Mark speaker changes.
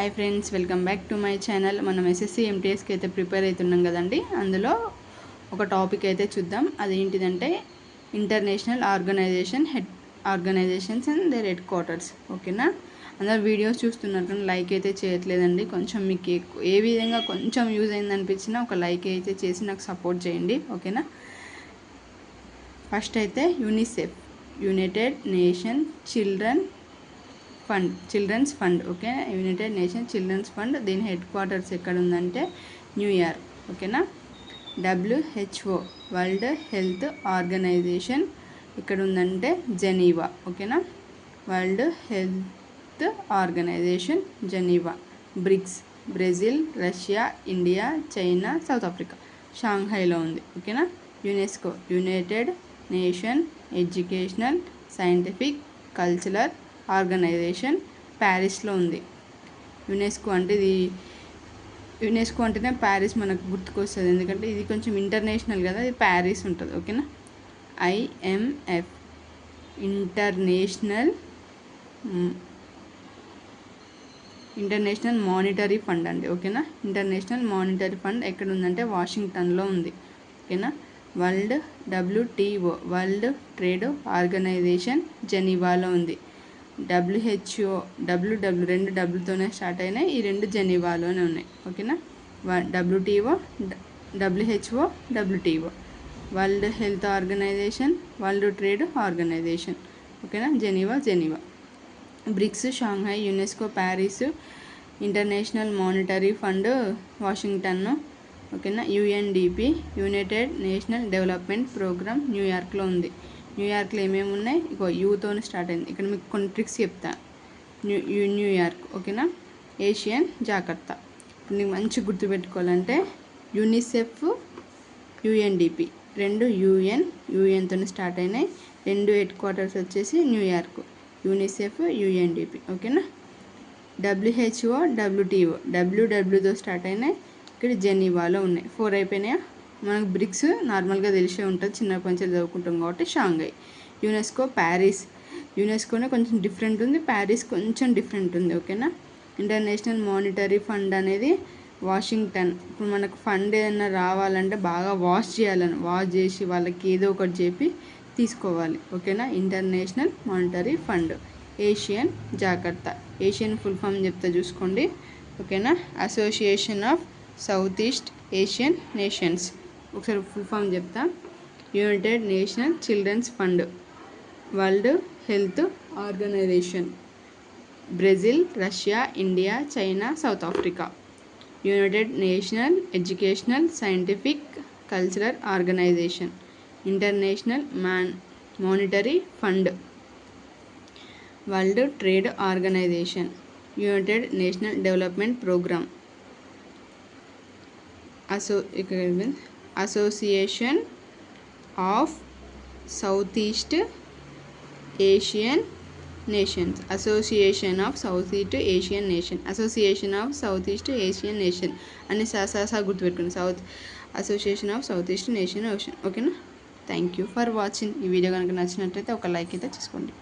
Speaker 1: Hi friends, welcome back to my channel. మనం SSC ఎంటీఎస్కి అయితే ప్రిపేర్ అవుతున్నాం కదండి. అందులో ఒక టాపిక్ అయితే చూద్దాం. అదేంటిదంటే international organisations and their headquarters. ఓకేనా? అందరు వీడియోస్ చూస్తున్నట్టు లైక్ అయితే చేయట్లేదండి. కొంచెం మీకు ఏ విధంగా కొంచెం యూజ్ అయింది అనిపించినా ఒక లైక్ అయితే చేసి నాకు సపోర్ట్ చేయండి. ఓకేనా? ఫస్ట్ అయితే UNICEF, united nation children's fund. Okay, united nation children's fund. దీని హెడ్ క్వార్టర్స్ ఎక్కడ ఉందంటే న్యూయార్క్. ఓకేనా? WHO, వరల్డ్ హెల్త్ ఆర్గనైజేషన్ ఇక్కడ ఉందంటే జెనీవా. ఓకేనా? World health Organisation Geneva. BRICS, Brazil, Russia, India, China, South Africa. షాంఘైలో ఉంది. ఓకేనా? UNESCO, United Nation Educational, scientific, cultural Organisation, ప్యారిస్లో ఉంది. యునెస్కో అంటేనే ప్యారిస్ మనకు గుర్తుకొస్తుంది, ఎందుకంటే ఇది కొంచెం ఇంటర్నేషనల్ కదా, ఇది ప్యారిస్ ఉంటుంది. ఓకేనా? IMF, ఇంటర్నేషనల్ మానిటరీ ఫండ్ అండి. ఓకేనా? ఇంటర్నేషనల్ మానిటరీ ఫండ్ ఎక్కడ ఉందంటే వాషింగ్టన్లో ఉంది. ఓకేనా? WTO, వరల్డ్ ట్రేడ్ ఆర్గనైజేషన్ జెనీవాలో ఉంది. WHO, రెండు డబ్ల్యూతోనే స్టార్ట్ అయినాయి. ఈ రెండు జెనీవాలోనే ఉన్నాయి. ఓకేనా? WHO, World health Organisation, World trade Organisation. ఓకేనా? Geneva. BRICS Shanghai, UNESCO Paris, International monetary Fund Washington. ఓకేనా? UNDP, United national development Programme న్యూయార్క్లో ఉంది. న్యూయార్క్లో ఏమేమి ఉన్నాయి? ఇగో యూతో స్టార్ట్ అయింది. ఇక్కడ మీకు కొన్ని ట్రిక్స్ చెప్తా. న్యూయార్క్. ఓకేనా? Asian Jakarta. ఇప్పుడు నీకు మంచి గుర్తుపెట్టుకోవాలంటే యూనిసెఫ్, UNDP రెండు యుఎన్తో స్టార్ట్ అయినాయి. రెండు హెడ్ క్వార్టర్స్ వచ్చేసి న్యూయార్క్. UNICEF, UNDP. ఓకేనా? WHO, WTO WWతో స్టార్ట్ అయినాయి. ఇక్కడ జెనీవాలో ఉన్నాయి. 4 అయిపోయినాయా? మనకు బ్రిక్స్ నార్మల్గా తెలిసే ఉంటుంది, చిన్నప్పటి నుంచి చదువుకుంటాం కాబట్టి. షాంఘై. UNESCO Paris. యునెస్కోనే కొంచెం డిఫరెంట్ ఉంది, ప్యారిస్ కొంచెం డిఫరెంట్ ఉంది. ఓకేనా? ఇంటర్నేషనల్ మానిటరీ ఫండ్ అనేది వాషింగ్టన్. ఇప్పుడు మనకు ఫండ్ ఏదైనా రావాలంటే బాగా వాష్ చేసి వాళ్ళకి ఏదో ఒకటి చెప్పి తీసుకోవాలి. ఓకేనా? International monetary fund. Asian Jakarta. Asian full form చెప్తా చూసుకోండి. ఓకేనా? Association of south east Asian nations. ఒకసారి ఫుల్ ఫామ్ చెప్తా. United nation children's fund, world health organisation, Brazil, Russia, India, China, South Africa. United national educational, scientific, cultural organisation, international monetary fund, world trade organisation, united national development programme, association of south east Asian nations. Association of south east Asian nation అని గుర్తుపెట్టుకుని association of south East Nation Ocean. ఓకేనా? Thank you for watching. ఈ video కనుక నచ్చినట్లయితే ఒక like అయితే చేసుకోండి.